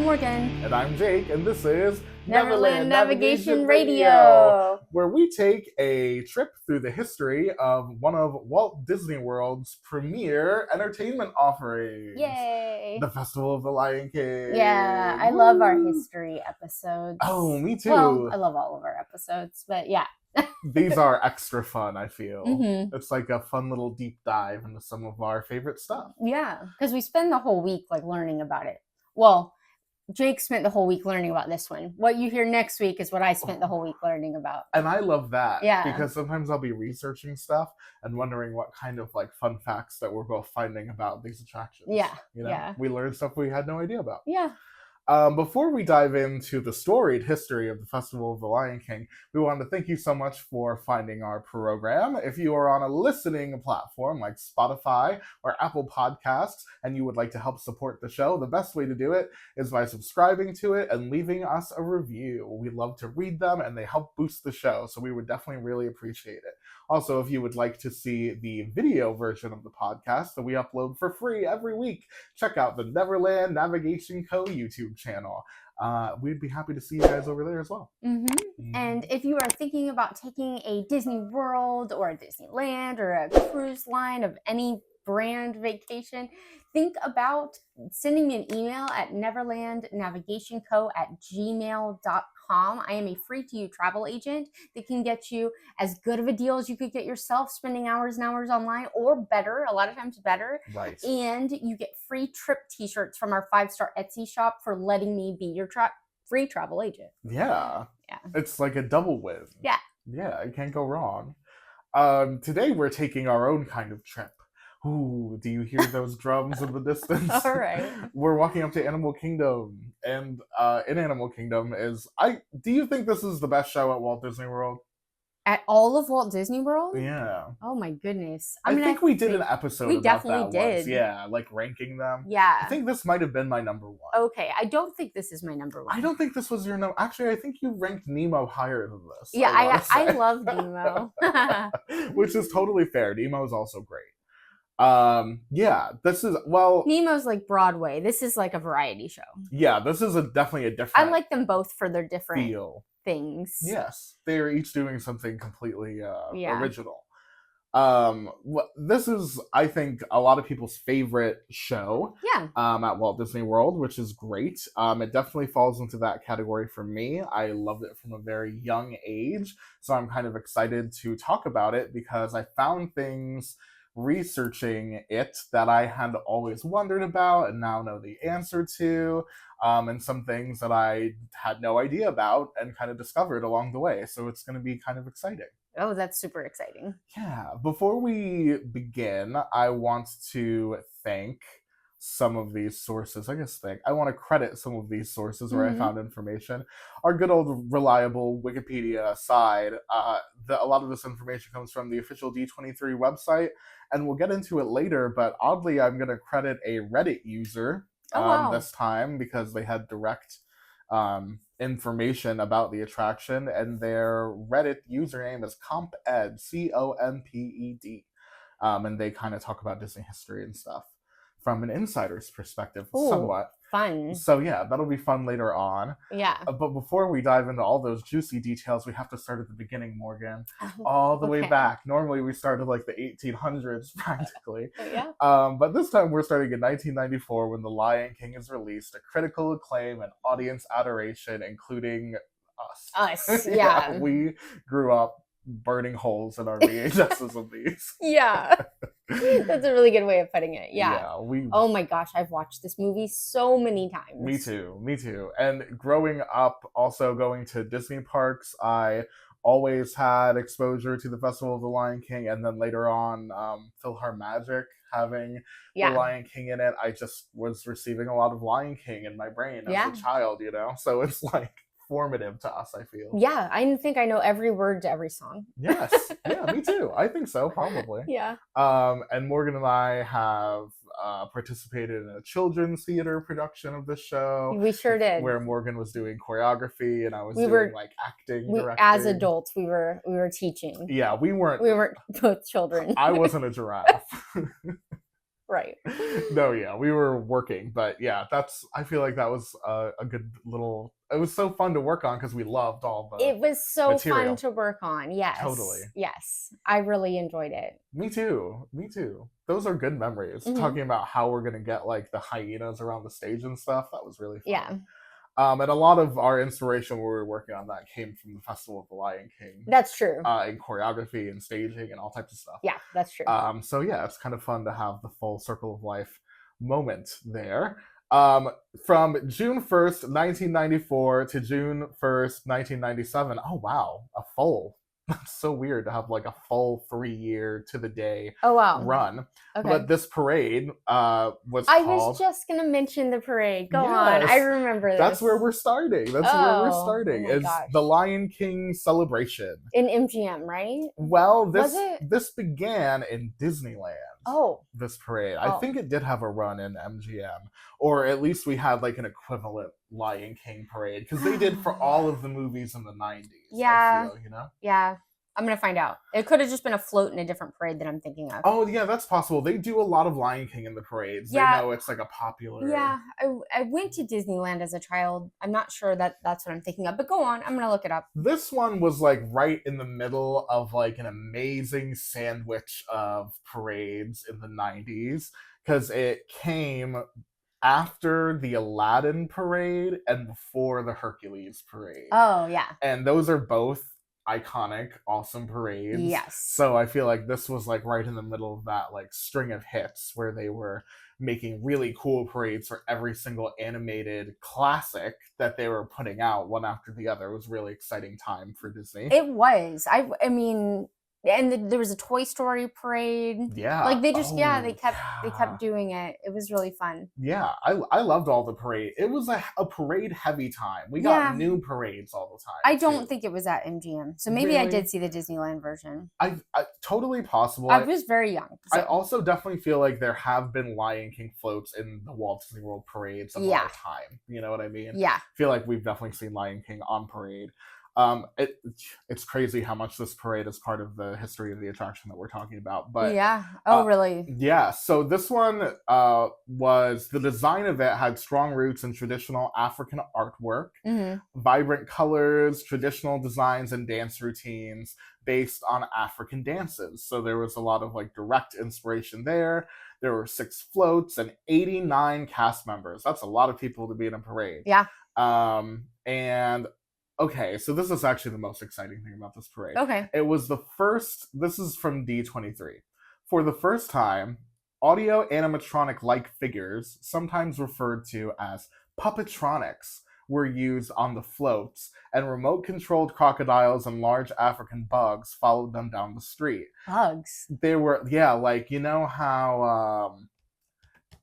Morgan. And I'm Jake, and this is Neverland Navigation Radio, where we take a trip through the history of one of Walt Disney World's premier entertainment offerings. Yay! The Festival of the Lion King. Yeah, I love our history episodes. Oh, me too. Well, I love all of our episodes, but yeah. These are extra fun, I feel. Mm-hmm. It's like a fun little deep dive into some of our favorite stuff. Yeah, because we spend the whole week learning about it. Well, Jake spent the whole week learning about this one. What you hear next week is what I spent the whole week learning about. And I love that. Yeah. Because sometimes I'll be researching stuff and wondering what kind of fun facts that we're both finding about these attractions. Yeah. Yeah. We learned stuff we had no idea about. Yeah. Before we dive into the storied history of the Festival of the Lion King, we want to thank you so much for finding our program. If you are on a listening platform like Spotify or Apple Podcasts and you would like to help support the show, the best way to do it is by subscribing to it and leaving us a review. We love to read them and they help boost the show, so we would definitely really appreciate it. Also, if you would like to see the video version of the podcast that we upload for free every week, check out the Neverland Navigation Co. YouTube channel. We'd be happy to see you guys over there as well. Mm-hmm. And if you are thinking about taking a Disney World or a Disneyland or a cruise line of any brand vacation, think about sending me an email at neverlandnavigationco@gmail.com. I am a free-to-you travel agent that can get you as good of a deal as you could get yourself spending hours and hours online, or better, a lot of times better. Right. And you get free trip t-shirts from our 5-star Etsy shop for letting me be your free travel agent. Yeah. It's like a double win. Yeah. Yeah, it can't go wrong. Today we're taking our own kind of trip. Ooh, do you hear those drums in the distance? All right. We're walking up to Animal Kingdom, and in Animal Kingdom do you think this is the best show at Walt Disney World? At all of Walt Disney World? Yeah. Oh my goodness. I think we did an episode about that once. Yeah, ranking them. Yeah. I think this might have been my number one. Okay, I don't think this is my number one. I don't think this was your number. Actually, I think you ranked Nemo higher than this. Yeah, I love Nemo. Which is totally fair. Nemo is also great. Nemo's like Broadway. This is like a variety show. Yeah, this is definitely a different. I like them both for their different things. Yes, they are each doing something completely original. This is, I think, a lot of people's favorite show. Yeah. At Walt Disney World, which is great. It definitely falls into that category for me. I loved it from a very young age, so I'm kind of excited to talk about it because I found things researching it that I had always wondered about and now know the answer to, and some things that I had no idea about and kind of discovered along the way. So it's going to be kind of exciting. Oh, that's super exciting. Yeah. Before we begin, I want to thank some of these sources. I want to credit some of these sources where I found information. Our good old reliable Wikipedia side, a lot of this information comes from the official D23 website, and we'll get into it later, but oddly I'm going to credit a Reddit user this time because they had direct information about the attraction, and their Reddit username is Comped, COMPED, and they kind of talk about Disney history and stuff from an insider's perspective. Ooh, somewhat fun. So yeah, that'll be fun later on. Yeah. But before we dive into all those juicy details, we have to start at the beginning, Morgan. All the way back. Normally we start at the 1800s practically. Yeah. But this time we're starting in 1994 when The Lion King is released, a critical acclaim and audience adoration, including us. Us, yeah. We grew up burning holes in our VHSs of these. Yeah. That's a really good way of putting it. Yeah. Oh my gosh, I've watched this movie so many times. Me too. And growing up, also going to Disney parks, I always had exposure to the Festival of the Lion King, and then later on, PhilharMagic having the Lion King in it. I just was receiving a lot of Lion King in my brain as a child, So it's formative to us, I feel. Yeah, I think I know every word to every song. Yes. Yeah, me too. I think so, probably. Yeah. And Morgan and I have participated in a children's theater production of this show. We sure did. Where Morgan was doing choreography and I was doing acting, directing. As adults, we were teaching. Yeah, we weren't both children. I wasn't a giraffe. Right. No, yeah, we were working, but yeah, I feel like that was a good little. It was so fun to work on because we loved all the It was so material. fun to work on. Yes. Totally. Yes. I really enjoyed it. Me too. Me too. Those are good memories. Talking about how we're gonna get like the hyenas around the stage and stuff. That was really fun. Yeah. And a lot of our inspiration when we were working on that came from the Festival of the Lion King. That's true. In choreography and staging and all types of stuff. Yeah, that's true. So yeah, it's kind of fun to have the full circle of life moment there. From June 1st, 1994 to June 1st, 1997. Oh wow, a full. That's so weird to have like a full 3-year to the day run. Okay. But this parade was I called... was just going to mention the parade. Go on. I remember this. That's where we're starting. Oh It's gosh. the Lion King celebration. In MGM, right? Well, Was it? this began in Disneyland. Oh. This parade. I think it did have a run in MGM. Or at least we had like an equivalent Lion King parade. Because they did for all of the movies in the 90s. Yeah. I feel, you know? Yeah. I'm going to find out. It could have just been a float in a different parade that I'm thinking of. Oh, yeah, that's possible. They do a lot of Lion King in the parades. Yeah. They know it's like a popular... Yeah, I went to Disneyland as a child. I'm not sure that's what I'm thinking of, but go on. I'm going to look it up. This one was like right in the middle of like an amazing sandwich of parades in the 90s because it came after the Aladdin parade and before the Hercules parade. Oh, yeah. And those are both iconic, awesome parades. Yes. So I feel like this was like right in the middle of that like string of hits where they were making really cool parades for every single animated classic that they were putting out one after the other. It was a really exciting time for Disney. It was. I mean, and there was a Toy Story parade. Yeah. Like they just they kept doing it. It was really fun. Yeah, I loved all the parade. It was a parade heavy time. We got new parades all the time. I don't think it was at MGM. So maybe I did see the Disneyland version. I totally possible. I was very young. So. I also definitely feel like there have been Lion King floats in the Walt Disney World parades of our time. You know what I mean? Yeah. I feel like we've definitely seen Lion King on parade. It's crazy how much this parade is part of the history of the attraction that we're talking about. But yeah. Oh, really? Yeah. So this one was the design of it had strong roots in traditional African artwork, vibrant colors, traditional designs, and dance routines based on African dances. So there was a lot of like direct inspiration there. There were 6 floats and 89 cast members. That's a lot of people to be in a parade. Yeah. And okay, so this is actually the most exciting thing about this parade. Okay. It was the first, this is from D23. For the first time, audio-animatronic-like figures, sometimes referred to as puppetronics, were used on the floats, and remote-controlled crocodiles and large African bugs followed them down the street. Bugs? They were, yeah, like, you know how...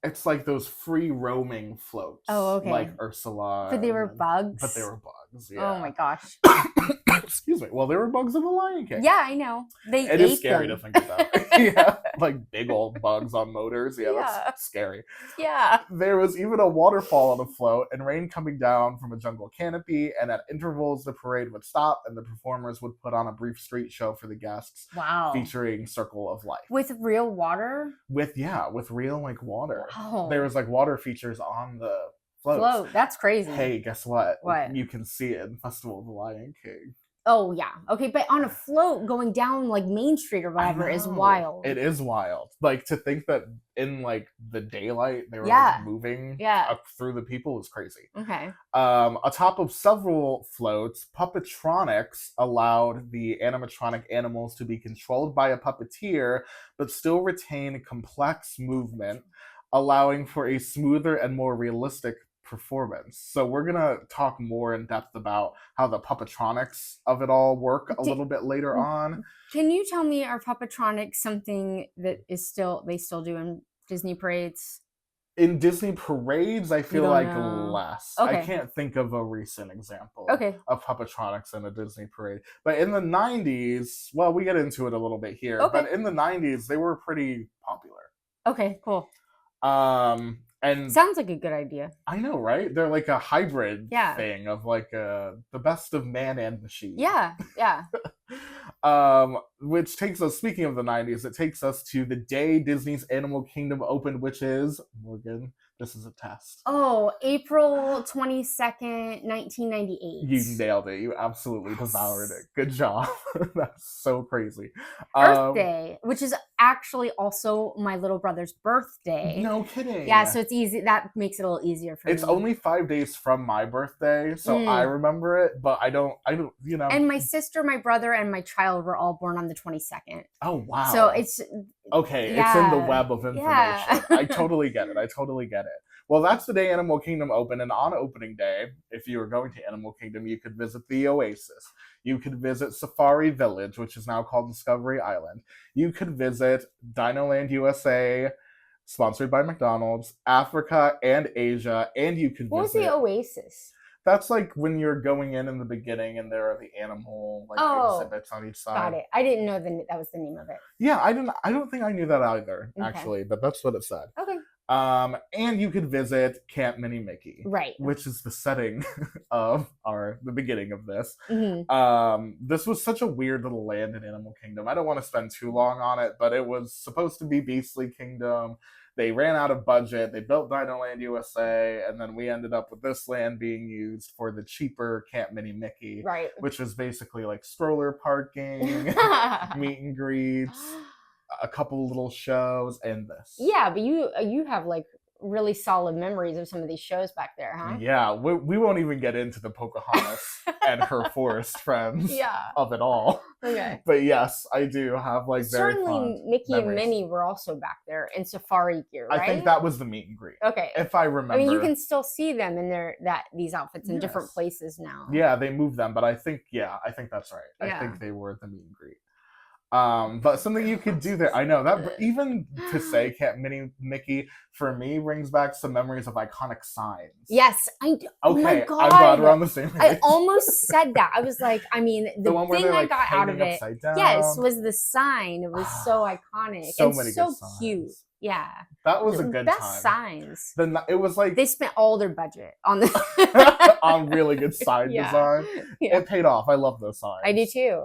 it's like those free roaming floats. Oh, okay. Like Ursula. But they were bugs? But they were bugs, yeah. Oh my gosh. Excuse me. Well, they were bugs in the Lion King. Yeah, I know. It is scary to think about. Yeah. Like big old bugs on motors. Yeah, that's scary. Yeah. There was even a waterfall on a float and rain coming down from a jungle canopy, and at intervals the parade would stop and the performers would put on a brief street show for the guests. Wow. Featuring Circle of Life. With real water? With real like water. Wow. There was like water features on the floats. That's crazy. Hey, guess what? What? You can see it in Festival of the Lion King. Oh, yeah. Okay, but on a float going down like Main Street or whatever is wild. It is wild. Like to think that in like the daylight they were like, moving up through the people is crazy. Okay. Atop of several floats, puppetronics allowed the animatronic animals to be controlled by a puppeteer, but still retain complex movement, allowing for a smoother and more realistic performance. So we're gonna talk more in depth about how the puppetronics of it all work a little bit later on. Can you tell me, are puppetronics something that is they still do in Disney parades? In Disney parades, I feel like less. Okay. I can't think of a recent example of puppetronics in a Disney parade. But in the 90s, well, we get into it a little bit here, but in the 90s, they were pretty popular. Okay, cool. And sounds like a good idea. I know, right? They're like a hybrid thing of like the best of man and machine. Yeah, yeah. which takes us, speaking of the 90s, it takes us to the day Disney's Animal Kingdom opened, which is, Morgan, this is a test. Oh, April 22nd, 1998. You nailed it. You absolutely devoured it. Good job. That's so crazy. Earth Day, which is actually also my little brother's birthday. No kidding. Yeah, so it's easy. That makes it a little easier for me. It's only 5 days from my birthday, so I remember it, but I don't, you know. And my sister, my brother, and my child were all born on the 22nd. Oh, wow. So it's... Okay, yeah, it's in the web of information. Yeah. I totally get it. Well, that's the day Animal Kingdom opened, and on opening day, if you were going to Animal Kingdom, you could visit the Oasis. You could visit Safari Village, which is now called Discovery Island. You could visit Dinoland USA, sponsored by McDonald's, Africa and Asia, and you could visit... What was the Oasis? That's like when you're going in the beginning and there are the animal exhibits on each side. Got it. I didn't know that was the name of it. Yeah, I don't think I knew that either, actually, but that's what it said. Okay. And you could visit Camp Mini Mickey. Right. Which is the setting of the beginning of this. This was such a weird little land in Animal Kingdom. I don't want to spend too long on it, but it was supposed to be Beastly Kingdom. They ran out of budget. They built Dinoland USA, and then we ended up with this land being used for the cheaper Camp Mini Mickey, right? Which is basically like stroller parking, meet and greets, a couple little shows, and this. Yeah, but you have like really solid memories of some of these shows back there, huh? Yeah, we won't even get into the Pocahontas and her forest friends of it all. Okay. But yes, I do have like very certainly Mickey memories. And Minnie were also back there in safari gear, right? I think that was the meet and greet. Okay. If I remember. I mean, you can still see them in these outfits in different places now. Yeah, they moved them, but I think that's right. Yeah. I think they were the meet and greet. But something you could do there, I know that even to say Camp Mini Mickey for me brings back some memories of iconic signs. Yes, Okay, oh my God. I'm glad we're on the same page. I almost said that. I was like, I mean, the one where thing they're, I like, got out of it, down. was the sign. It was so iconic So and many so good signs. cute. Yeah, that was a good best time. Signs. It was like they spent all their budget on the on really good sign design. Yeah. It paid off. I love those signs. I do too.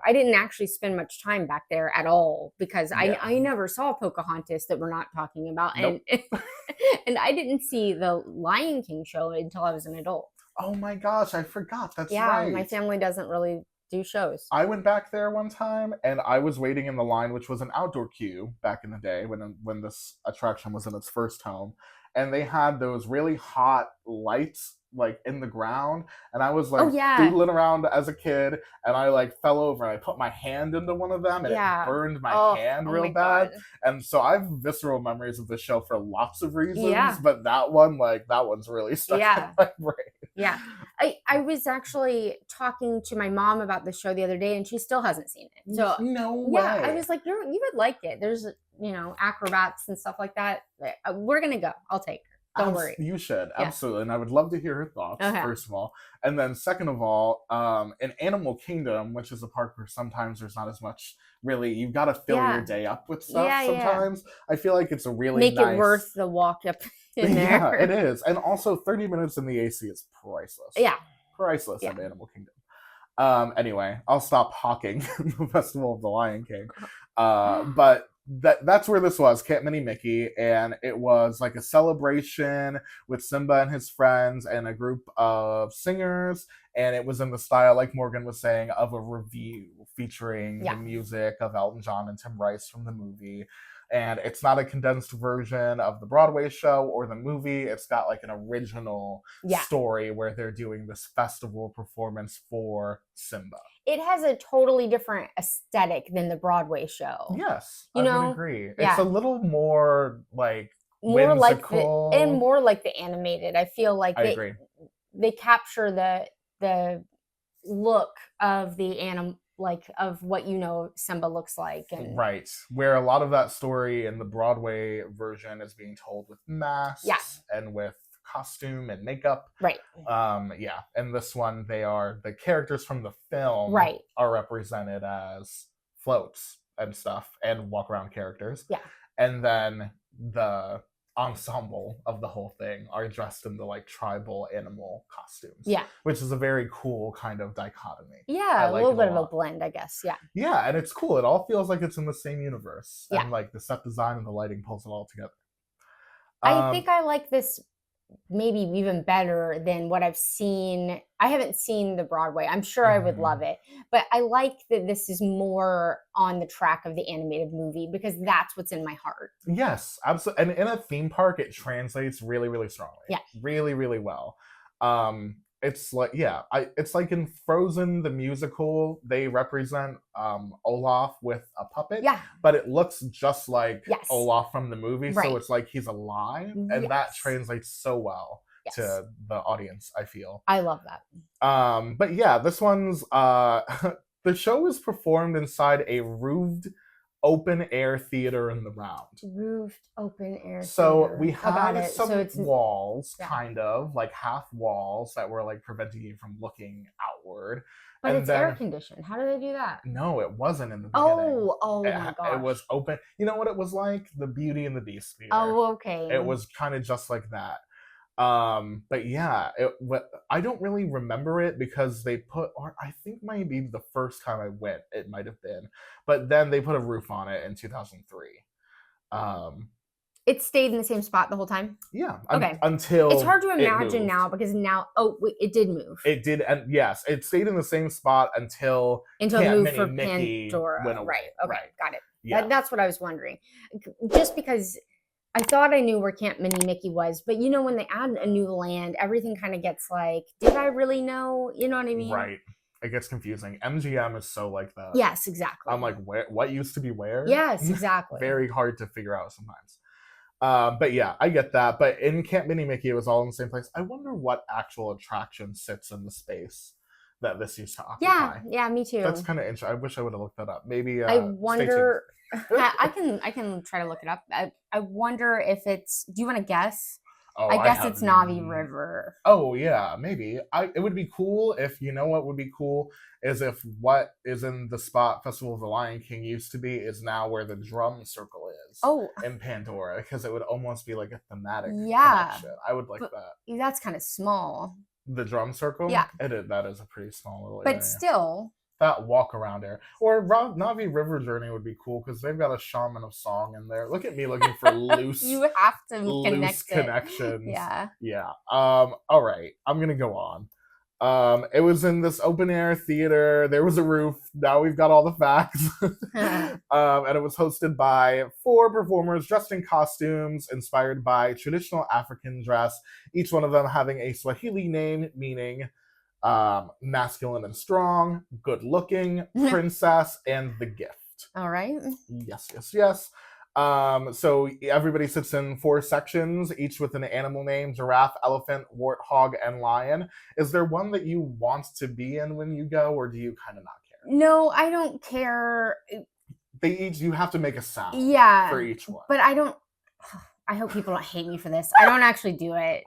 I didn't actually spend much time back there at all because I never saw Pocahontas that we're not talking about, nope. and I didn't see the Lion King show until I was an adult. Oh my gosh, I forgot. That's right. Yeah, my family doesn't really do shows. I went back there one time and I was waiting in the line, which was an outdoor queue back in the day when this attraction was in its first home. And they had those really hot lights like in the ground, and I was like doodling around as a kid, and I like fell over and I put my hand into one of them and it burned my hand real bad. And so I have visceral memories of the show for lots of reasons, but that one's really stuck in my brain. Yeah. I was actually talking to my mom about the show the other day, and she still hasn't seen it. So no way. Yeah, I was like, you would like it. There's acrobats and stuff like that. We're gonna go. I'll take her. Don't worry. You should. Absolutely. And I would love to hear her thoughts, first of all. And then second of all, in Animal Kingdom, which is a park where sometimes there's not as much really, you've got to fill your day up with stuff sometimes. I feel like it's a really Make it worth the walk up in there. Yeah, it is. And also 30 minutes in the AC is priceless. Yeah. Priceless in Animal Kingdom. Anyway, I'll stop hawking the Festival of the Lion King. But that's where this was, Camp Mini Mickey, and it was like a celebration with Simba and his friends and a group of singers, and it was in the style, like Morgan was saying, of a review featuring the music of Elton John and Tim Rice from the movie. And it's not a condensed version of the Broadway show or the movie. It's got like an original story where they're doing this festival performance for Simba. It has a totally different aesthetic than the Broadway show. Yes, I would agree. It's a little more like more whimsical. Like more like the animated. I feel like I agree. They capture the look of the animal, like of what Simba looks like, and right, where a lot of that story in the Broadway version is being told with masks and with costume and makeup, right? And this one, the characters from the film are represented as floats and stuff and walk around characters, and then the ensemble of the whole thing are dressed in the like tribal animal costumes. Yeah. Which is a very cool kind of dichotomy. Yeah, a like little it bit a of a lot. blend, I guess. Yeah. Yeah, and it's cool. It all feels like it's in the same universe. Yeah. And like the set design and the lighting pulls it all together. I think I like this maybe even better than what I've seen. I haven't seen the Broadway. I'm sure I would love it. But I like that this is more on the track of the animated movie because that's what's in my heart. Yes, absolutely. And in a theme park, it translates really, really strongly. Yeah. Really, really well. It's like, it's like in Frozen, the musical, they represent Olaf with a puppet. Yeah. But it looks just like Yes. Olaf from the movie. Right. So it's like he's alive. And that Yes. translates so well Yes. to the audience, I feel. I love that. But yeah, this one's the show is performed inside a roofed open air theater in the round. Roofed open air So theater. we had some So it's walls, yeah. kind of like half walls that were like preventing you from looking outward. But And it's then- air conditioned. How do they do that? No, it wasn't in the beginning. Oh my gosh. It was open. You know what it was like? The Beauty and the Beast theater. Oh, okay. It was kind of just like that. But yeah, I don't really remember it because they put, or I think maybe the first time I went, it might have been, but then they put a roof on it in 2003. It stayed in the same spot the whole time? Yeah. Okay. Until it's hard to imagine moved. now because now, it did move. It did, and yes, it stayed in the same spot until it Can't moved Minnie for Mickey Pandora. went away. Right. Okay. Right. Got it. Yeah. That's what I was wondering. Just because I thought I knew where Camp Minnie Mickey was, but when they add a new land, everything kind of gets like, did I really know? You know what I mean? Right. It gets confusing. MGM is so like that. Yes, exactly. I'm like, what used to be where? Yes, exactly. Very hard to figure out sometimes. But yeah, I get that. But in Camp Minnie Mickey, it was all in the same place. I wonder what actual attraction sits in the space that this used to occupy. Yeah, me too. That's kind of interesting. I wish I would have looked that up. Maybe I wonder. I can try to look it up. I wonder if it's. Do you want to guess? Oh, I guess it's Navi River. Oh yeah, maybe. It would be cool if what would be cool is if what is in the spot Festival of the Lion King used to be is now where the drum circle is. Oh, in Pandora, because it would almost be like a thematic connection. I would like that. That's kind of small. The drum circle? Yeah. That is a pretty small little area. But still. That walk around there. Or Navi River Journey would be cool because they've got a shaman of song in there. Look at me looking for loose You have to connect connections. Yeah. Yeah. All right. I'm going to go on. It was in this open air theater. There was a roof. Now we've got all the facts. And it was hosted by 4 performers dressed in costumes inspired by traditional African dress, each one of them having a Swahili name meaning masculine and strong, good looking, princess, and the gift. All right. Yes. So everybody sits in 4 sections, each with an animal name: giraffe, elephant, warthog, and lion. Is there one that you want to be in when you go, or do you kind of not care? No, I don't care. You have to make a sound for each one. But I don't. I hope people don't hate me for this. I don't actually do it.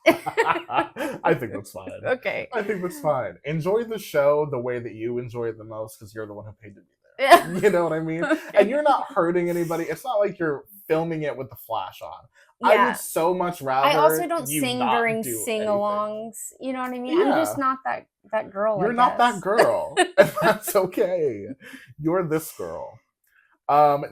I think that's fine. Okay. I think that's fine. Enjoy the show the way that you enjoy it the most because you're the one who paid to be there. You know what I mean? Okay. And you're not hurting anybody. It's not like you're filming it with the flash on. Yeah. I would so much rather. I also don't sing during sing-alongs. You know what I mean? Yeah. I'm just not that girl. You're not that girl. And that's okay. You're this girl.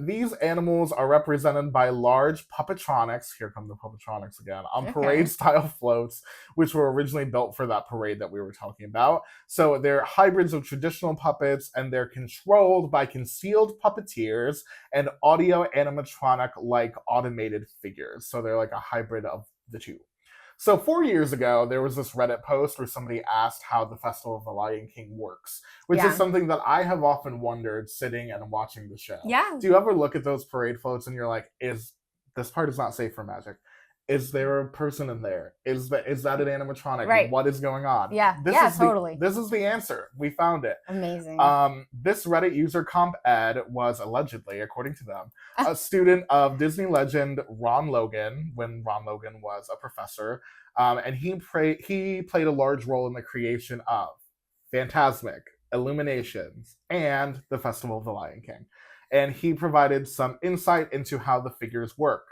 These animals are represented by large puppetronics. Here come the puppetronics again. On parade-style floats, which were originally built for that parade that we were talking about. So they're hybrids of traditional puppets, and they're controlled by concealed puppeteers and audio-animatronic-like automated figures. So they're like a hybrid of the two. So 4 years ago, there was this Reddit post where somebody asked how the Festival of the Lion King works, which is something that I have often wondered sitting and watching the show. Yeah. Do you ever look at those parade floats and you're like, this part is not safe for magic? Is there a person in there? Is that an animatronic? Right. What is going on? Yeah. Totally. This is the answer. We found it. Amazing. This Reddit user Comp Ed was allegedly, according to them, a student of Disney legend Ron Logan when Ron Logan was a professor, and he played a large role in the creation of Fantasmic, Illuminations, and the Festival of the Lion King, and he provided some insight into how the figures work.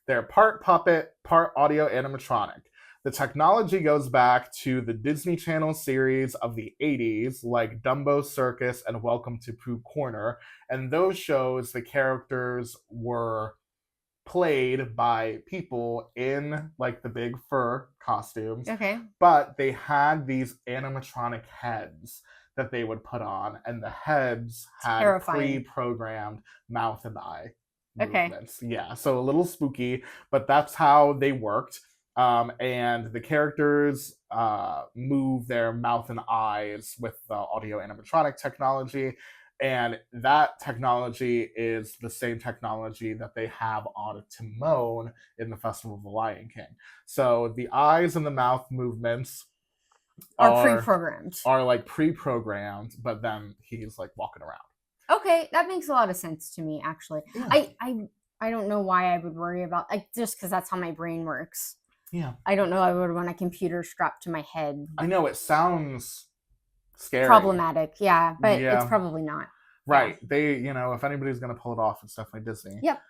They're part puppet, part audio animatronic. The technology goes back to the Disney Channel series of the 80s, like Dumbo Circus and Welcome to Pooh Corner. And those shows, the characters were played by people in like the big fur costumes. Okay. But they had these animatronic heads that they would put on, and the heads had Terrifying. pre-programmed mouth and eye Okay. movements. Yeah, so a little spooky, but that's how they worked. And the characters move their mouth and eyes with the audio animatronic technology. And that technology is the same technology that they have on Timon in the Festival of the Lion King. So the eyes and the mouth movements Are pre-programmed. Are like pre-programmed, but then he's like walking around. Okay, that makes a lot of sense to me, actually. Yeah. I don't know why I would worry about, like, just because that's how my brain works. Yeah. I don't know I would want a computer strapped to my head. I know, it sounds scary. Problematic, yeah, but Yeah. it's probably not. Right. They, if anybody's going to pull it off, it's definitely Disney. Yep.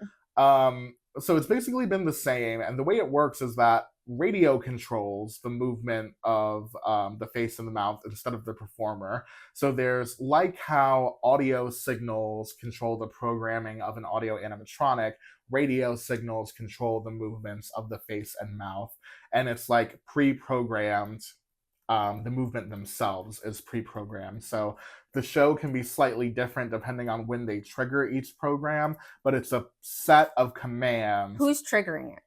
So it's basically been the same. And the way it works is that radio controls the movement of the face and the mouth instead of the performer. So there's like how audio signals control the programming of an audio animatronic, radio signals control the movements of the face and mouth. And it's like pre-programmed. The movement themselves is pre-programmed. So the show can be slightly different depending on when they trigger each program, but it's a set of commands. Who's triggering it?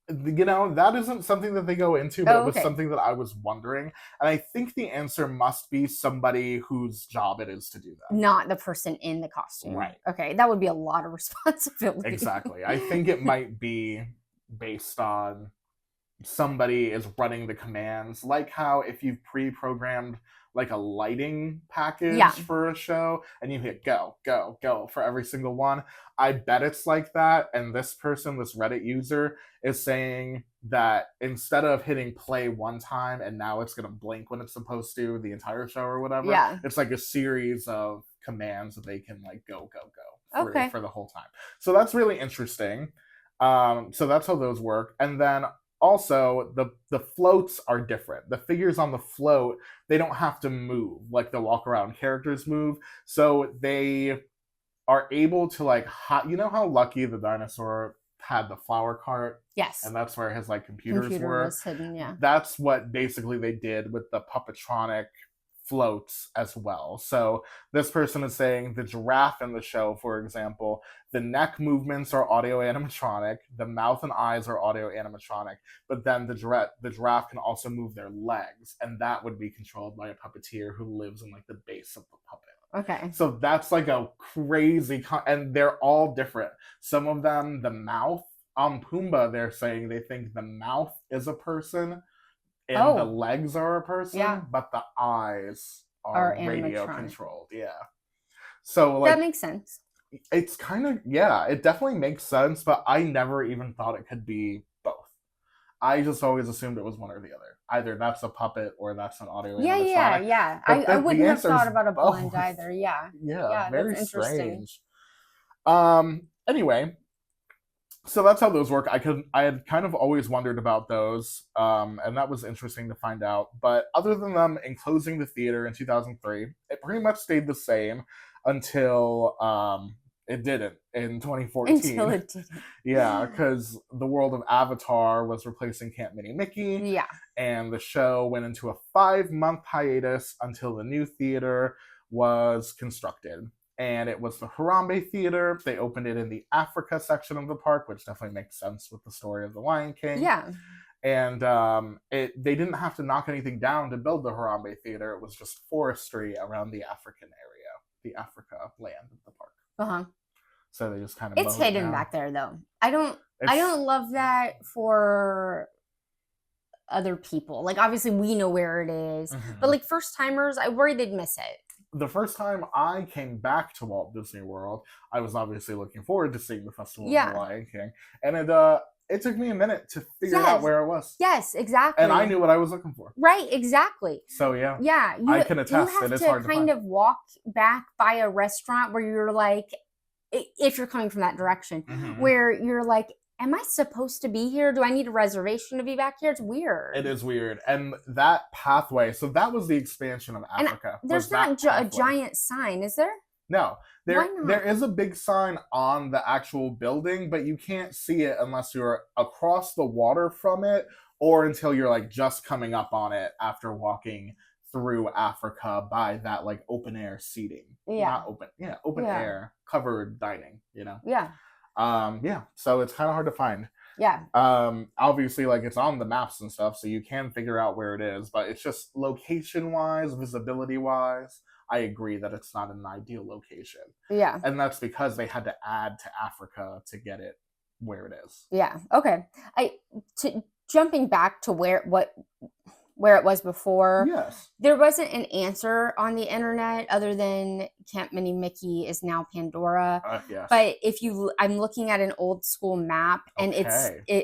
That isn't something that they go into, but Oh, it was okay. something that I was wondering. And I think the answer must be somebody whose job it is to do that. Not the person in the costume. Right. Okay, that would be a lot of responsibility. Exactly. I think it might be based on somebody is running the commands, like how if you've pre-programmed like a lighting package for a show and you hit go, go, go for every single one. I bet it's like that. And this person, this Reddit user, is saying that instead of hitting play one time and now it's going to blink when it's supposed to the entire show or whatever, it's like a series of commands that they can like go, go, go for the whole time. So that's really interesting. So that's how those work. And then also, the floats are different. The figures on the float, they don't have to move like the walk around characters move. So they are able to like, how Lucky the dinosaur had the flower cart? Yes. And that's where his like computers Computer were. was hidden, yeah. That's what basically they did with the puppetronic floats as well. So this person is saying the giraffe in the show, for example, the neck movements are audio animatronic, the mouth and eyes are audio animatronic, but then the giraffe can also move their legs, and that would be controlled by a puppeteer who lives in like the base of the puppet. Okay. So that's like a crazy and they're all different. Some of them, the mouth on Pumbaa, they're saying they think the mouth is a person and the legs are a person, but the eyes are radio controlled. Yeah. So like, that makes sense. It's kind of, it definitely makes sense, but I never even thought it could be both. I just always assumed it was one or the other. Either that's a puppet or that's an audio animatronic. Yeah. I wouldn't have thought about a blend either. Yeah. Yeah, very that's interesting. Strange. Anyway, so that's how those work. I had kind of always wondered about those, and that was interesting to find out. But other than them enclosing the theater in 2003, it pretty much stayed the same until it didn't in 2014. Until it didn't. Yeah, because the world of Avatar was replacing Camp Mini Mickey. Yeah. And the show went into a 5-month hiatus until the new theater was constructed. And it was the Harambe Theater. They opened it in the Africa section of the park, which definitely makes sense with the story of the Lion King. Yeah. And they didn't have to knock anything down to build the Harambe Theater. It was just forestry around the African area, the Africa land of the park. Uh-huh. So they just kind of It's hidden back there, though. I don't love that for other people. Like, obviously, we know where it is. But, like, first-timers, I worry they'd miss it. The first time I came back to Walt Disney World, I was obviously looking forward to seeing the Festival of the Lion King. And it took me a minute to figure out where it was. Yes, exactly. And I knew what I was looking for. Right, exactly. So, yeah. Yeah. I can attest that it's hard to find. You have to kind of walk back by a restaurant where you're like, if you're coming from that direction, where you're like, am I supposed to be here? Do I need a reservation to be back here? It's weird. It is weird. And that pathway, so that was the expansion of And Africa. there's not a giant sign, is there? No. Why not? There is a big sign on the actual building, but you can't see it unless you're across the water from it or until you're like just coming up on it after walking through Africa by that like open air seating. Yeah. Not open. Yeah, open air covered dining, Yeah. So it's kind of hard to find. Yeah. Obviously like it's on the maps and stuff, so you can figure out where it is, but it's just location wise, visibility wise, I agree that it's not an ideal location. Yeah. And that's because they had to add to Africa to get it where it is. Yeah. Okay. Jumping back to where it was before. Yes. There wasn't an answer on the internet other than Camp Mini Mickey is now Pandora. Yes. But I'm looking at an old school map, and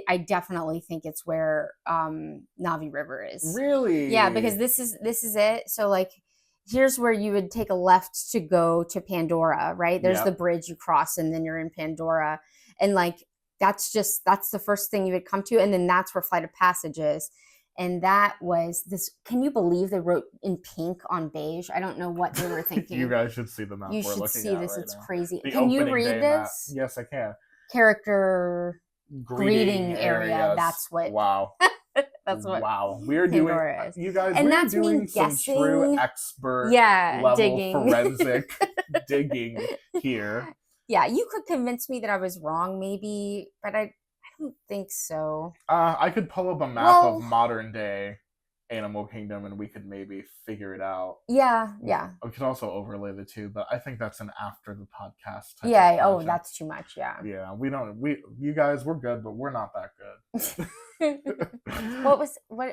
I definitely think it's where Navi River is. Really? Yeah, because this is it. So like, here's where you would take a left to go to Pandora, right? There's the bridge you cross, and then you're in Pandora, and like that's the first thing you would come to, and then that's where Flight of Passage is. And that was this. Can you believe they wrote in pink on beige? I don't know what they were thinking. You guys should see the map. You should see this. It's crazy. The can you read this? Map. Yes, I can. Character greeting area. That's what. Wow. That's what. Wow. We're doing. Is. You guys. And we're that's doing me some guessing. true expert. Yeah, level digging. Forensic digging here. Yeah, you could convince me that I was wrong, maybe, but I don't think so. I could pull up a map of modern day Animal Kingdom and we could maybe figure it out. Yeah. We could also overlay the two, but I think that's an after the podcast type Yeah, of that's too much, yeah. Yeah, you guys, we're good, but we're not that good.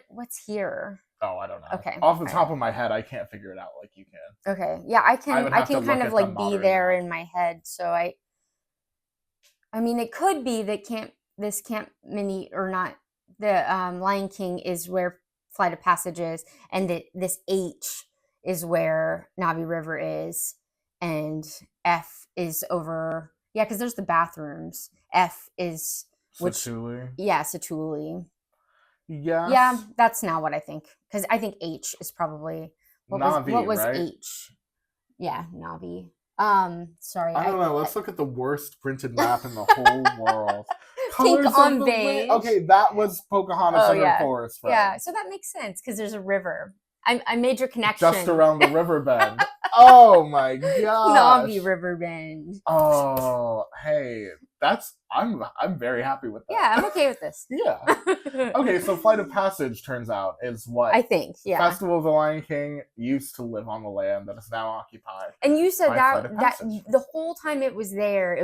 What's here? Oh, I don't know. Okay. Off the top of my head, I can't figure it out like you can. Okay. Yeah, I can kind of like be there in my head. So I mean, it could be that Camp Mini or not, the Lion King is where Flight of Passage is, and that this H is where Navi River is, and F is over. Yeah, because there's the bathrooms. F is Satuli. Yeah, Satuli. Yes. Yeah, that's now what I think. Because I think H is probably Navi, what was right? H? Yeah, Navi. Sorry. I don't know. Let's look at the worst printed map in the whole world. Pink on beige. Okay, that was Pocahontas under Forest. Right? Yeah, so that makes sense because there's a river. I made your connection. Just around the river bend. Oh my gosh. Navi River Bend. Oh, hey, I'm very happy with that. Yeah, I'm okay with this. Yeah. Okay, so Flight of Passage turns out is what I think. Yeah. Festival of the Lion King used to live on the land that is now occupied. And you said that the whole time it was there,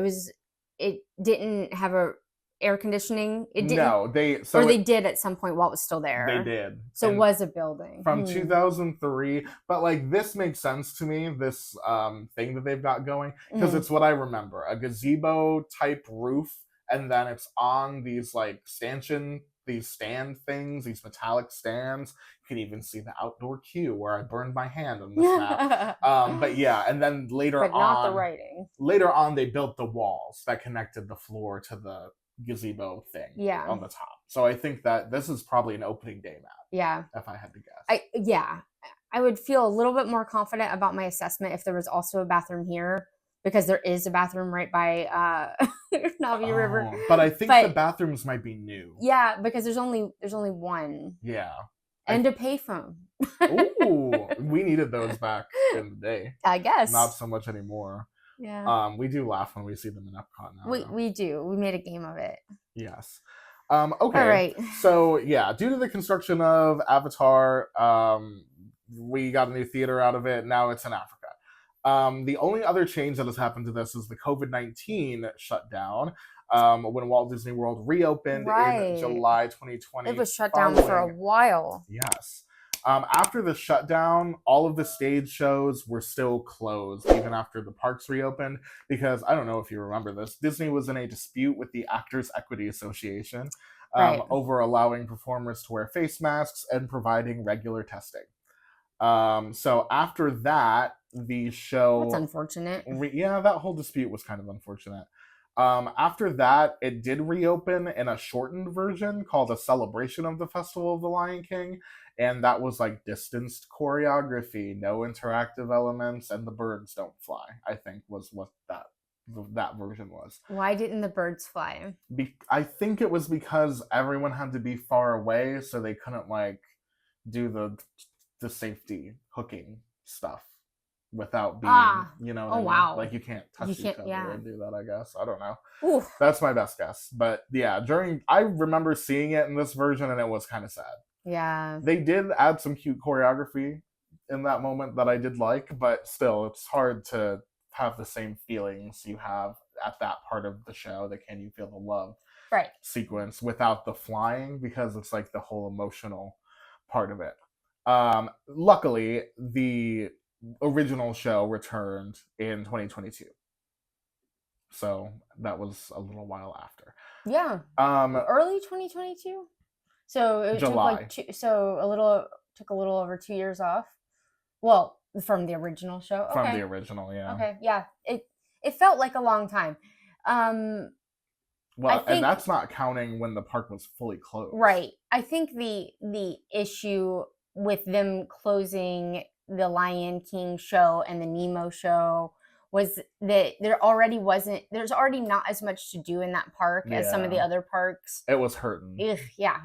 it didn't have a air conditioning. It didn't. No, they did at some point while it was still there. They did. So it was a building from 2003. But like this makes sense to me. This thing that they've got going because it's what I remember: a gazebo type roof, and then it's on these like these stand things, these metallic stands. You can even see the outdoor queue where I burned my hand on this map. But yeah, and then later not the writing. Later on, they built the walls that connected the floor to the gazebo thing on the top. So I think that this is probably an opening day map. Yeah. If I had to guess. I would feel a little bit more confident about my assessment if there was also a bathroom here, because there is a bathroom right by Navi River. But I think the bathrooms might be new. Yeah, because there's only one. Yeah. And a payphone. Ooh, we needed those back in the day. I guess. Not so much anymore. Yeah. We do laugh when we see them in Epcot now. We do. We made a game of it. Yes. Okay. All right. So yeah, due to the construction of Avatar, we got a new theater out of it. Now it's in Africa. The only other change that has happened to this is the COVID-19 shutdown. When Walt Disney World reopened in July 2020. It was shut down for a while. Yes. After the shutdown, all of the stage shows were still closed, even after the parks reopened, because I don't know if you remember this, Disney was in a dispute with the Actors Equity Association over allowing performers to wear face masks and providing regular testing. So after that, the show... That's unfortunate. Yeah, that whole dispute was kind of unfortunate. After that, it did reopen in a shortened version called A Celebration of the Festival of the Lion King, and that was like distanced choreography, no interactive elements, and the birds don't fly. I think was what that version was. Why didn't the birds fly? I think it was because everyone had to be far away, so they couldn't like do the safety hooking stuff without being, you know what I mean? Wow. Like you can't touch each other and do that, I guess. I don't know. Oof. That's my best guess. But yeah, I remember seeing it in this version and it was kind of sad. Yeah. They did add some cute choreography in that moment that I did like, but still, it's hard to have the same feelings you have at that part of the show, the Can You Feel the Love sequence, without the flying, because it's like the whole emotional part of it. Luckily, the original show returned in 2022. So that was a little while after. Yeah. Early 2022? So it July. took a little over 2 years off. Well, from the original show. Okay. From the original, yeah. Okay, yeah. It felt like a long time. Well, and that's not counting when the park was fully closed. Right. I think the issue with them closing the Lion King show and the Nemo show was that there's already not as much to do in that park as some of the other parks. It was hurting. Ugh, yeah.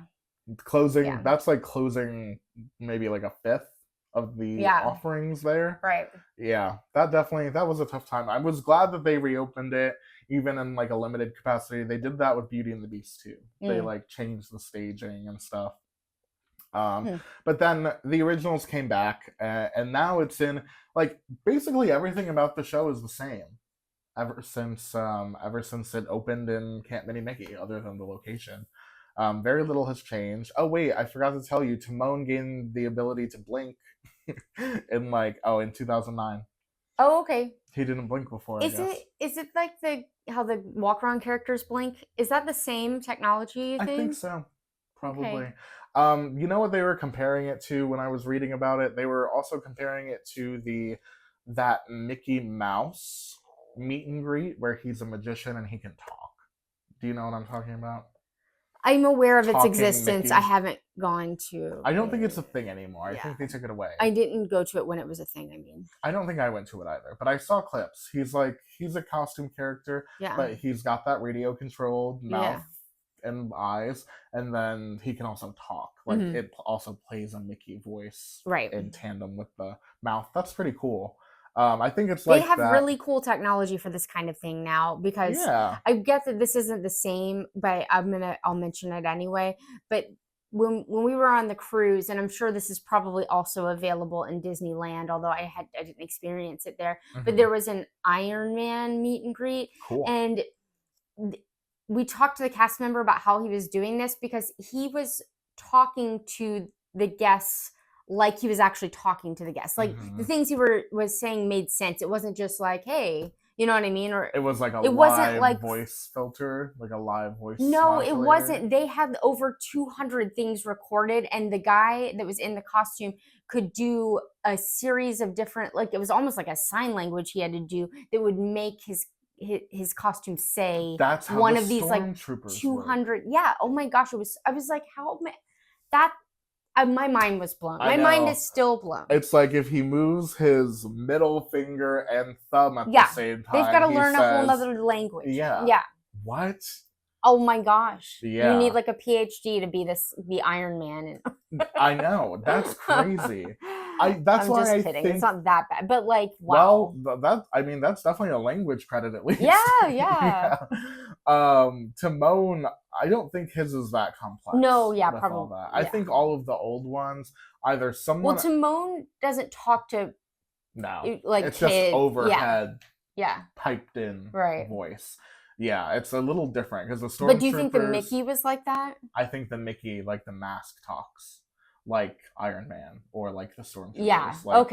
Closing, that's like closing maybe like a fifth of the offerings there. Right. Yeah, that was a tough time. I was glad that they reopened it, even in like a limited capacity. They did that with Beauty and the Beast too. They like changed the staging and stuff. But then the originals came back, and now it's in like basically everything about the show is the same ever since it opened in Camp Mini Mickey, other than the location. Very little has changed. Oh wait, I forgot to tell you, Timon gained the ability to blink in 2009. Oh, okay. He didn't blink before. Is it like how the walk around characters blink? Is that the same technology, you think? I think so. Probably. Okay. You know what they were comparing it to when I was reading about it? They were also comparing it to that Mickey Mouse meet and greet where he's a magician and he can talk. Do you know what I'm talking about? I'm aware of its existence. Mickey. I haven't gone to. I don't think it's a thing anymore. I think they took it away. I didn't go to it when it was a thing. I mean, I don't think I went to it either, but I saw clips. He's a costume character, but he's got that radio controlled mouth and eyes, and then he can also talk. Like it also plays a Mickey voice in tandem with the mouth. That's pretty cool. I think it's they have really cool technology for this kind of thing now, because I get that this isn't the same, but I'll mention it anyway. But when we were on the cruise, and I'm sure this is probably also available in Disneyland, although I didn't experience it there, but there was an Iron Man meet and greet, and we talked to the cast member about how he was doing this, because he was talking to the guests like he was actually talking to the guests. Like the things he was saying made sense. It wasn't just like, hey, you know what I mean? Or it was like live voice filter, like a live voice. No, modulator. It wasn't. They had over 200 things recorded, and the guy that was in the costume could do a series of different, like it was almost like a sign language he had to do that would make his costume say that's how one of these like 200 work. Yeah, oh my gosh, I was like, how that my mind was blown. My mind is still blown. It's like if he moves his middle finger and thumb at the same time, they've got to learn a whole other language. Yeah. What? Oh my gosh. Yeah. You need like a PhD to be Iron Man. I know. That's crazy. I'm just kidding. It's not that bad. But like, wow. Well, that's definitely a language credit at least. Yeah. Timon, I don't think his is that complex. No, probably. I think all of the old ones, either someone. Well, Timon doesn't talk to. No, like it's kids. just overhead. Yeah. Piped in voice. Yeah, it's a little different because the Stormtroopers. But do you think the Mickey was like that? I think the Mickey, like the mask, talks like Iron Man or like the Stormtroopers. Yeah. Like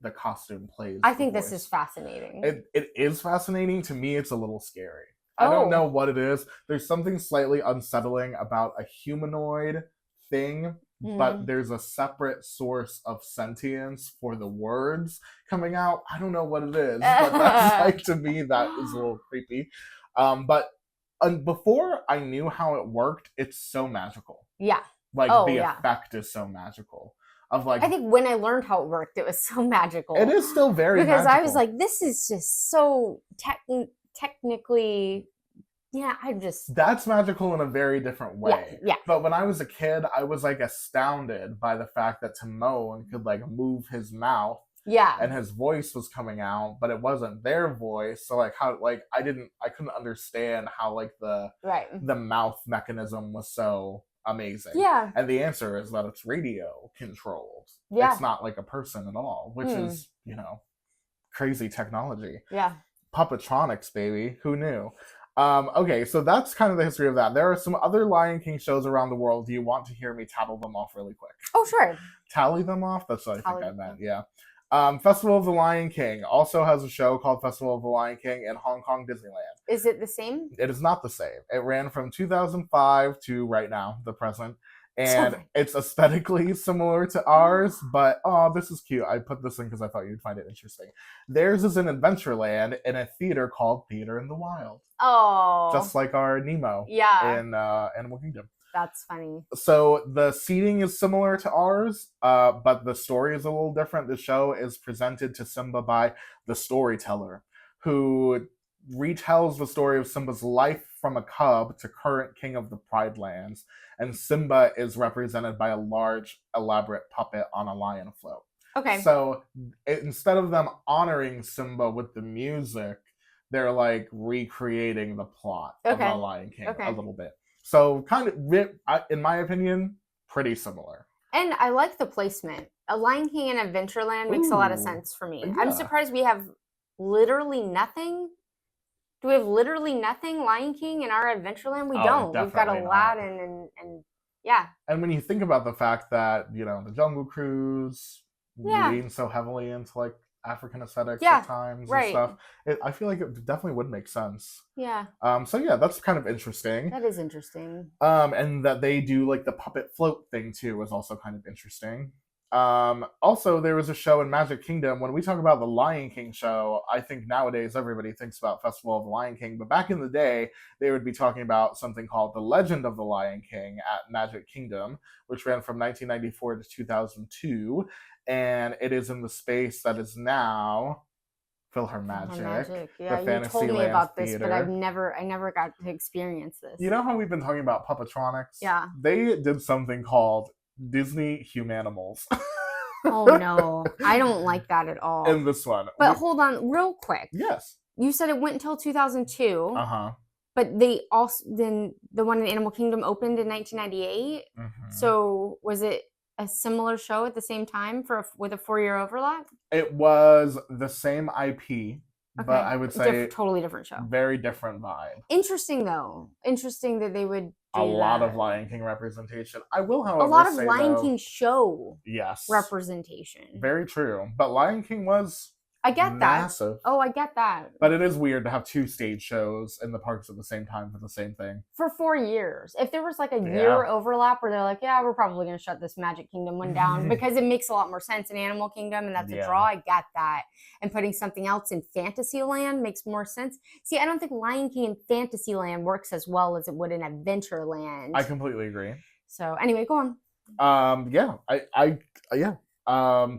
the costume plays. I think this is fascinating. It is fascinating. To me, it's a little scary. I don't know what it is. There's something slightly unsettling about a humanoid thing, but there's a separate source of sentience for the words coming out. I don't know what it is, but that's like, to me, that is a little creepy. But before I knew how it worked, it's so magical. Yeah. Like Oh, the yeah. effect is so magical. Of like, I think when I learned how it worked, it was so magical. it is still very because magical. I was like, this is just so technically, yeah, that's magical in a very different way. Yeah. But when I was a kid, I was like astounded by the fact that Timon could like move his mouth. Yeah. And his voice was coming out, but it wasn't their voice. So like how like I couldn't understand how like the mouth mechanism was so amazing. Yeah. And the answer is that it's radio controlled. Yeah. It's not like a person at all, which is, crazy technology. Yeah. Puppetronics, baby. Who knew? Okay, so that's kind of the history of that. There are some other Lion King shows around the world. Do you want to hear me tattle them off really quick? Oh, sure. Tally them off? That's what I think I meant, yeah. Festival of the Lion King also has a show called Festival of the Lion King in Hong Kong Disneyland. Is it the same? It is not the same. It ran from 2005 to right now, the present. And it's aesthetically similar to ours, but this is cute. I put this in because I thought you'd find it interesting. Theirs is in Adventureland in a theater called Theater in the Wild. Oh. Just like our Nemo in Animal Kingdom. That's funny. So the seating is similar to ours, but the story is a little different. The show is presented to Simba by the storyteller, who retells the story of Simba's life from a cub to current king of the Pride Lands, and Simba is represented by a large, elaborate puppet on a lion float. Okay. So instead of them honoring Simba with the music, they're like recreating the plot of The Lion King a little bit. So kind of, in my opinion, pretty similar. And I like the placement. A Lion King and Adventureland makes a lot of sense for me. Yeah. I'm surprised we have literally nothing. Do we have literally nothing Lion King in our Adventureland? We don't. We've got Aladdin and yeah. And when you think about the fact that, the Jungle Cruise leans so heavily into like African aesthetics at times and stuff, I feel like it definitely would make sense. Yeah. So yeah, that's kind of interesting. That is interesting. And that they do like the puppet float thing too is also kind of interesting. Also, there was a show in Magic Kingdom. When we talk about the Lion King show, I think nowadays everybody thinks about Festival of the Lion King, but back in the day, they would be talking about something called The Legend of the Lion King at Magic Kingdom, which ran from 1994 to 2002, and it is in the space that is now PhilharMagic. Yeah, the you told me about this, Theater. but I never got to experience this. You know how we've been talking about puppetronics? Yeah. They did something called Disney Humanimals. Oh no, I don't like that at all. In this one. But hold on, real quick. Yes. You said it went until 2002. Uh-huh. But they also, then the one in Animal Kingdom opened in 1998. Mm-hmm. So was it a similar show at the same time with a 4-year overlap? It was the same IP, but I would say totally different show. Very different vibe. Interesting though. Interesting that they would do a lot of Lion King representation. I will, however, a lot of say, Lion King show representation. Very true. But Lion King was I get massive. That. Oh, I get that. But it is weird to have 2 stage shows in the parks at the same time for the same thing. For 4 years. If there was like a year overlap where they're like, yeah, we're probably going to shut this Magic Kingdom one down because it makes a lot more sense in Animal Kingdom and that's a draw. I get that. And putting something else in Fantasyland makes more sense. See, I don't think Lion King in Fantasyland works as well as it would in Adventureland. I completely agree. So anyway, go on.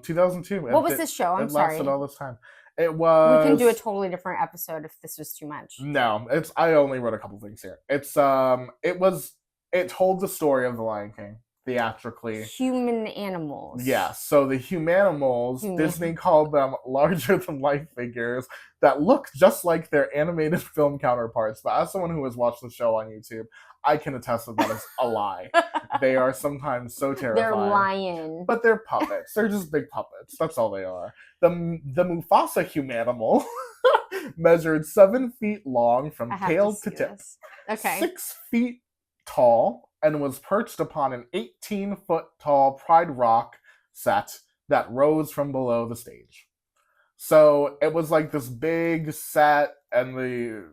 2002. What was this show? I'm sorry. It lasted all this time. It was. We can do a totally different episode if this was too much. No, I only wrote a couple things here. It told the story of the Lion King theatrically. Human animals. Yeah, so the Humanimals, Disney called them larger than life figures that look just like their animated film counterparts. But as someone who has watched the show on YouTube, I can attest that is a lie. They are sometimes so terrifying. They're lying. But they're puppets. They're just big puppets. That's all they are. The Mufasa Humanimal measured 7 feet long from tail to tip. Okay. 6 feet tall, and was perched upon an 18-foot tall Pride Rock set that rose from below the stage. So it was like this big set and the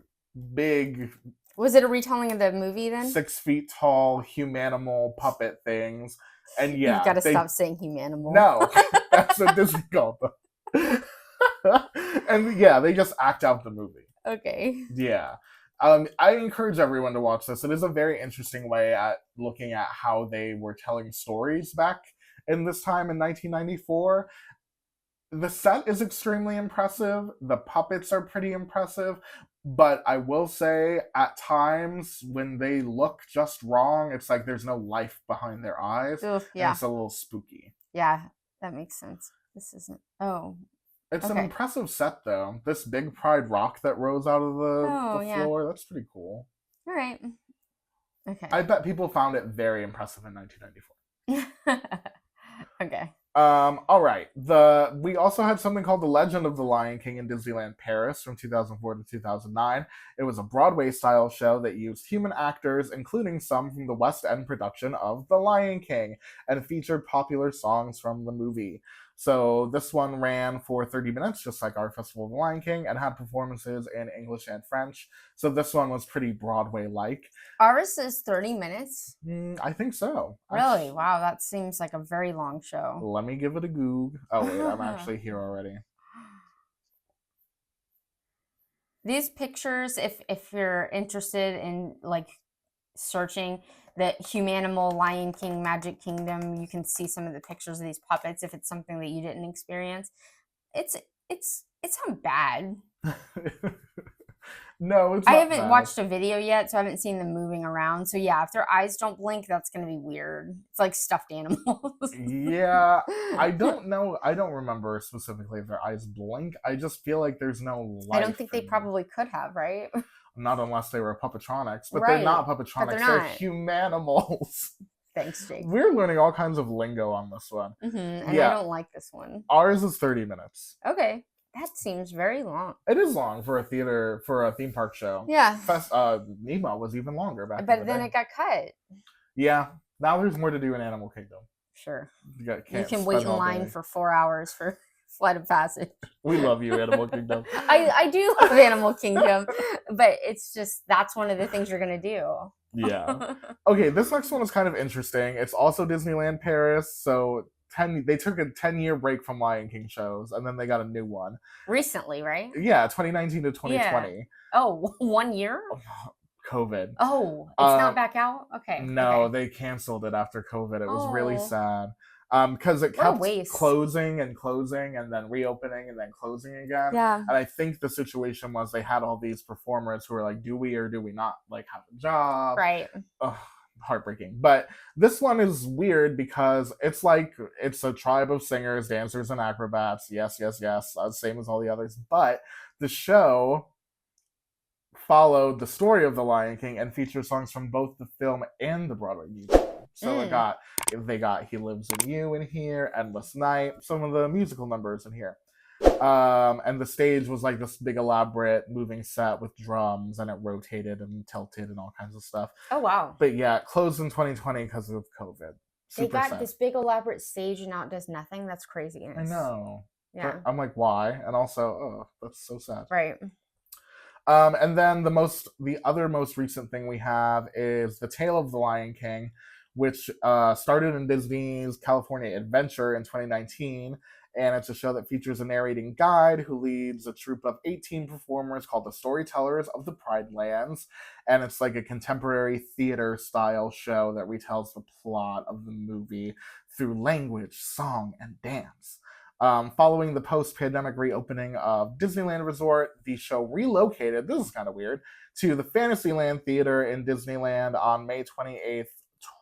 big... Was it a retelling of the movie then? 6 feet tall humanimal puppet things. And yeah. You've got to stop saying humanimal. No, that's what Disney called them. And yeah, they just act out the movie. Okay. Yeah. I encourage everyone to watch this. It is a very interesting way at looking at how they were telling stories back in this time in 1994. The set is extremely impressive. The puppets are pretty impressive. But I will say, at times, when they look just wrong, it's like there's no life behind their eyes. Ugh, And it's a little spooky. Yeah, that makes sense. This isn't... Oh. It's Okay. an impressive set, though. This big pride rock that rose out of the yeah. floor, that's pretty cool. All right. Okay. I bet people found it very impressive in 1994. Okay. All right. We also had something called The Legend of the Lion King in Disneyland Paris from 2004 to 2009. It was a Broadway-style show that used human actors, including some from the West End production of The Lion King, and featured popular songs from the movie. So this one ran for 30 minutes, just like our Festival of the Lion King, and had performances in English and French. So this one was pretty Broadway-like. Ours is 30 minutes? I think so. Really? Wow, that seems like a very long show. Let me give it a goog. Oh, wait, I'm actually here already. These pictures, if you're interested in, like, searching the Humanimal, Lion King, Magic Kingdom, you can see some of the pictures of these puppets if it's something that you didn't experience. It's not bad. No, it's not I haven't bad. watched a video yet, so I haven't seen them moving around. So yeah, if their eyes don't blink, that's going to be weird. It's like stuffed animals. Yeah, I don't know. I don't remember specifically if their eyes blink. I just feel like there's no life. I don't think they probably could have, right? Not unless they were puppetronics. But Right, they're not but puppetronics. they're They're not. humanimals. Thanks, Jake. We're learning all kinds of lingo on this one. And Yeah. I don't like this one. Ours is 30 minutes. Okay, that seems very long. It is long for a theme park show. Yeah, Nemo was even longer back but in the then day. it got cut. Yeah, now there's more to do in Animal Kingdom. Sure. You You can wait in line for 4 hours for Flight of Passage. We love you, Animal Kingdom. I do love Animal Kingdom, but it's just, that's one of the things you're going to do. Yeah. Okay, this next one is kind of interesting. It's also Disneyland Paris, so they took a 10-year break from Lion King shows, and then they got a new one. Recently, right? Yeah, 2019 to 2020. Oh, 1 year? COVID. Oh, it's not back out? Okay. No, okay. they canceled it after COVID. It was really sad. Because it What a kept waste. closing and closing and then reopening and then closing again. Yeah. And I think the situation was they had all these performers who were like, do we or do we not like have a job? Right. Ugh, heartbreaking. But this one is weird because it's a tribe of singers, dancers, and acrobats. Yes, yes, yes. Same as all the others. But the show followed the story of The Lion King and featured songs from both the film and the Broadway musical. So they got He Lives in You in here, Endless Night, some of the musical numbers in here. And the stage was like this big elaborate moving set with drums, and it rotated and tilted and all kinds of stuff. Oh, wow. But yeah, it closed in 2020 because of COVID. They got this big elaborate stage and now it does nothing? That's craziness. I know. Yeah. But I'm like, why? And also, oh, that's so sad. Right. And then the other most recent thing we have is The Tale of the Lion King, which started in Disney's California Adventure in 2019. And it's a show that features a narrating guide who leads a troupe of 18 performers called the Storytellers of the Pride Lands. And it's like a contemporary theater-style show that retells the plot of the movie through language, song, and dance. Following the post-pandemic reopening of Disneyland Resort, the show relocated, this is kind of weird, to the Fantasyland Theater in Disneyland on May 28th,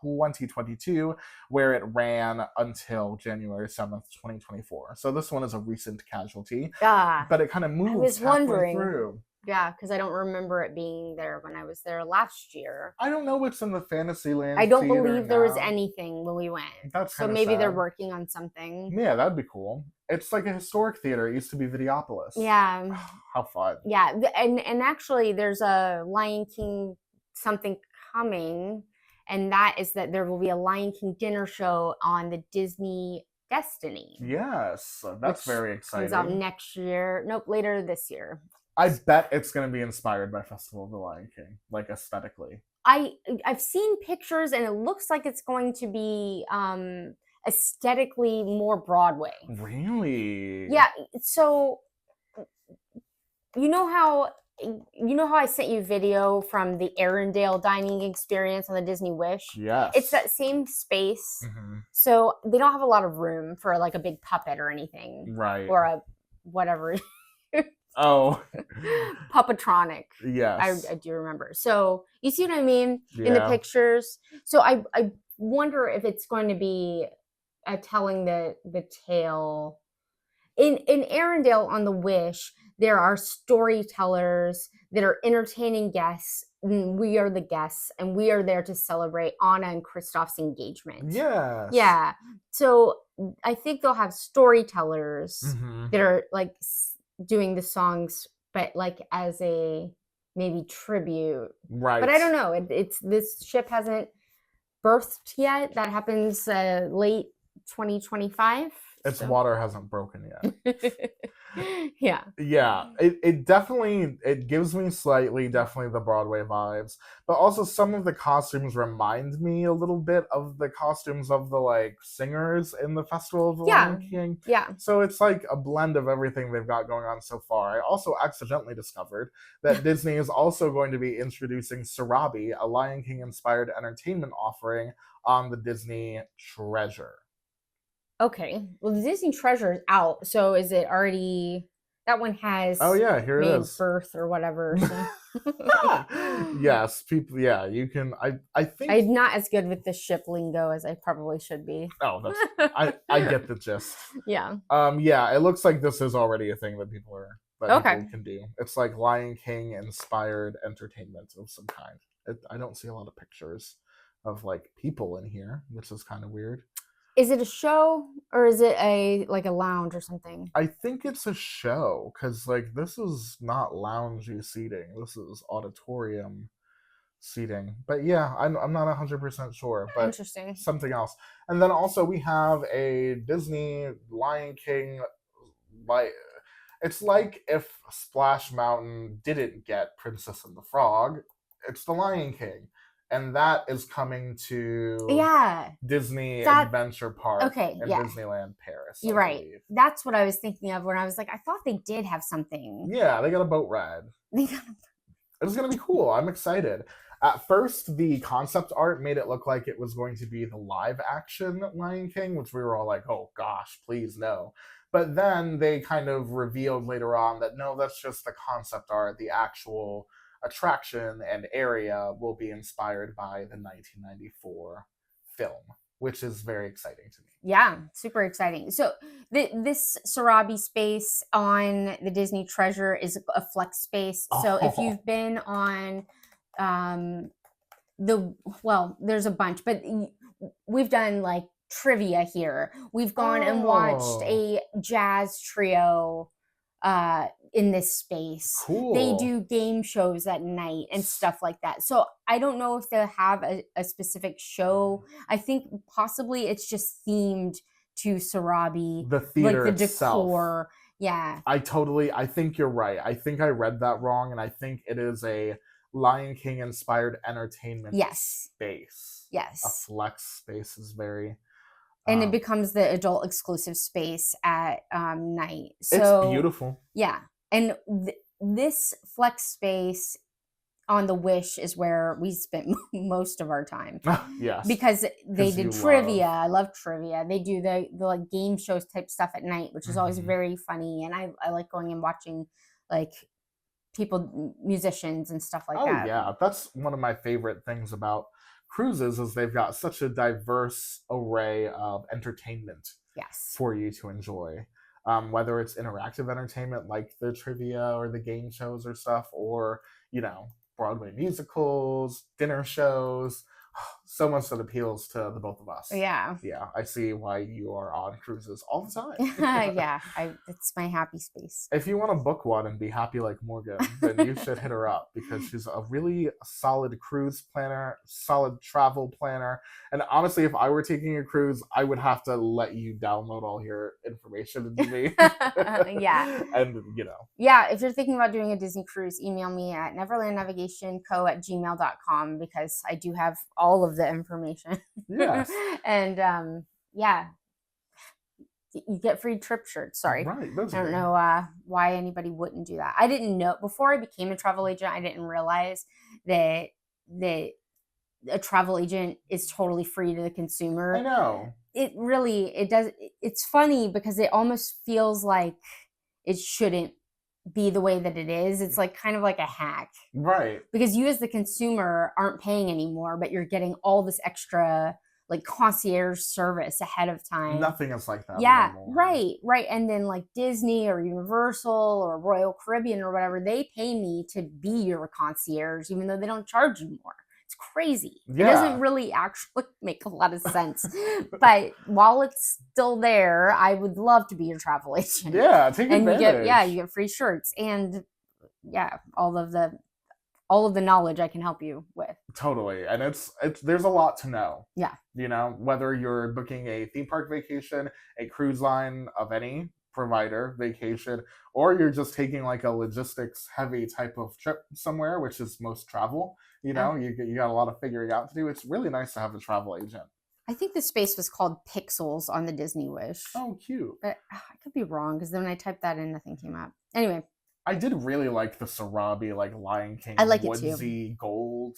2022, where it ran until January 7th, 2024. So this one is a recent casualty. But it kind of moved I was wondering. through. Yeah, because I don't remember it being there when I was there last year. I don't know what's in the Fantasyland I don't Theater believe there was now. anything when we went. That's so kinda maybe they're sad. working on something. Yeah, that'd be cool. It's like a historic theater. It used to be Videopolis. Yeah. How fun. Yeah, and actually there's a Lion King something coming, and that is that there will be a Lion King dinner show on the Disney Destiny. Yes, that's very exciting. Comes out next year. Nope, later this year. I bet it's going to be inspired by Festival of the Lion King, like aesthetically. I've seen pictures and it looks like it's going to be aesthetically more Broadway. Really? Yeah, so you know how you know how I sent you video from the Arendelle dining experience on the Disney Wish? Yes. It's that same space. Mm-hmm. So they don't have a lot of room for like a big puppet or anything. Right. Or a whatever. Oh. Puppetronic. Yes. I do remember. So you see what I mean in the Yeah. pictures? So I wonder if it's going to be telling the tale. In Arendelle on the Wish, there are storytellers that are entertaining guests. And we are the guests, and we are there to celebrate Anna and Kristoff's engagement. Yes. Yeah. So I think they'll have storytellers Mm-hmm. that are like doing the songs, but like as a maybe tribute. Right. But I don't know. It's this ship hasn't birthed yet. That happens late 2025. Its so. water hasn't broken yet. Yeah. Yeah, it definitely, it gives me definitely the Broadway vibes, but also some of the costumes remind me a little bit of the costumes of the like singers in the Festival of the Lion King. Yeah. So it's like a blend of everything they've got going on so far. I also accidentally discovered that Disney is also going to be introducing Sarabi, a Lion King inspired entertainment offering on the Disney Treasure. Okay. Well, the Disney Treasure is out. So is it already? That one has. Oh yeah, here it is. Birth or whatever. So. Yes, people. Yeah, you can. I think I'm not as good with the ship lingo as I probably should be. Oh, that's. I get the gist. Yeah. Yeah, it looks like this is already a thing that people Okay. people can do. It's like Lion King inspired entertainment of some kind. I don't see a lot of pictures of like people in here, which is kind of weird. Is it a show or is it a lounge or something? I think it's a show because like this is not loungy seating. This is auditorium seating. But yeah, I'm not 100% sure. But interesting. Something else. And then also we have a Disney Lion King like it's like if Splash Mountain didn't get Princess and the Frog, it's the Lion King. And that is coming to Disney Adventure Park in Disneyland Paris. You're right. That's what I was thinking of when I was like, I thought they did have something. Yeah, they got a boat ride. It's going to be cool. I'm excited. At first, the concept art made it look like it was going to be the live action Lion King, which we were all like, oh gosh, please no. But then they kind of revealed later on that no, that's just the concept art. The actual attraction and area will be inspired by the 1994 film, which is very exciting to me. Yeah, super exciting. So this Sarabi space on the Disney Treasure is a flex space. So if you've been on there's a bunch, but we've done like trivia here. We've gone and watched a jazz trio in this space. Cool. They do game shows at night and stuff like that. So I don't know if they'll have a specific show. I think possibly it's just themed to Sarabi. The theater like the itself. Decor. Yeah. I think you're right. I think I read that wrong, and I think it is a Lion King inspired entertainment space. Yes. A flex space is very... And it becomes the adult exclusive space at night. So it's beautiful. Yeah. And this flex space on the Wish is where we spent most of our time. Yes. Because they did trivia. I love trivia. They do the like game shows type stuff at night, which is always very funny. And I like going and watching like people, musicians and stuff like that. Oh yeah. That's one of my favorite things about cruises is they've got such a diverse array of entertainment for you to enjoy. Whether it's interactive entertainment like the trivia or the game shows or stuff, or, Broadway musicals, dinner shows, so much that appeals to the both of us. Yeah. Yeah, I see why you are on cruises all the time. Yeah, it's my happy space. If you want to book one and be happy like Morgan, then you should hit her up because she's a really solid cruise planner, solid travel planner. And honestly, if I were taking a cruise, I would have to let you download all your information into me. Yeah. And, Yeah, if you're thinking about doing a Disney cruise, email me at neverlandnavigationco@gmail.com because I do have all of the information. Yes. And yeah, You get free trip shirts. Sorry. Right. I don't know why anybody wouldn't do that. I didn't know, before I became a travel agent, I didn't realize that a travel agent is totally free to the consumer. I know. It's funny because it almost feels like it shouldn't be the way that it is. It's like kind of like a hack. Right. Because you as the consumer aren't paying anymore, but you're getting all this extra like concierge service ahead of time. Nothing is like that anymore. Right. And then like Disney or Universal or Royal Caribbean or whatever, they pay me to be your concierge, even though they don't charge you more. It's crazy. Yeah. It doesn't really actually make a lot of sense. But while it's still there, I would love to be your travel agent. Yeah, take advantage. You get free shirts and all of the knowledge I can help you with. Totally. And it's there's a lot to know. Yeah. You know, whether you're booking a theme park vacation, a cruise line of any provider vacation, or you're just taking like a logistics heavy type of trip somewhere, which is most travel, you know, you got a lot of figuring out to do. It's really nice to have a travel agent. I think the space was called Pixels on the Disney Wish. Oh, cute. But I could be wrong because then when I typed that in, nothing came up. Anyway. I did really like the Sarabi, like Lion King, I like woodsy gold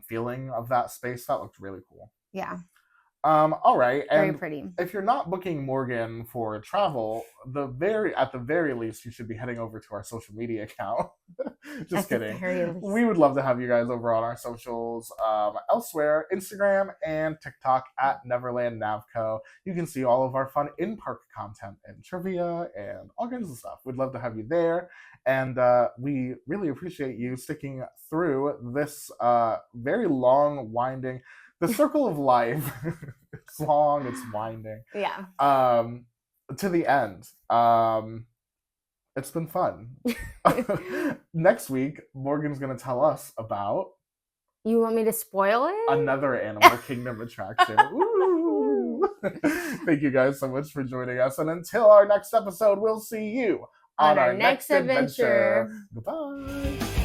feeling of that space. That looked really cool. Yeah. All right. And very pretty. If you're not booking Morgan for travel, at the very least, you should be heading over to our social media account. Just kidding. We would love to have you guys over on our socials elsewhere, Instagram and TikTok at Neverland Navco. You can see all of our fun in-park content and trivia and all kinds of stuff. We'd love to have you there. And we really appreciate you sticking through this very long, winding... The circle of life. It's long, it's winding. Yeah. To the end. It's been fun. Next week, Morgan's going to tell us about... You want me to spoil it? Another Animal Kingdom attraction. Woo! Thank you guys so much for joining us. And until our next episode, we'll see you on our next adventure. Goodbye.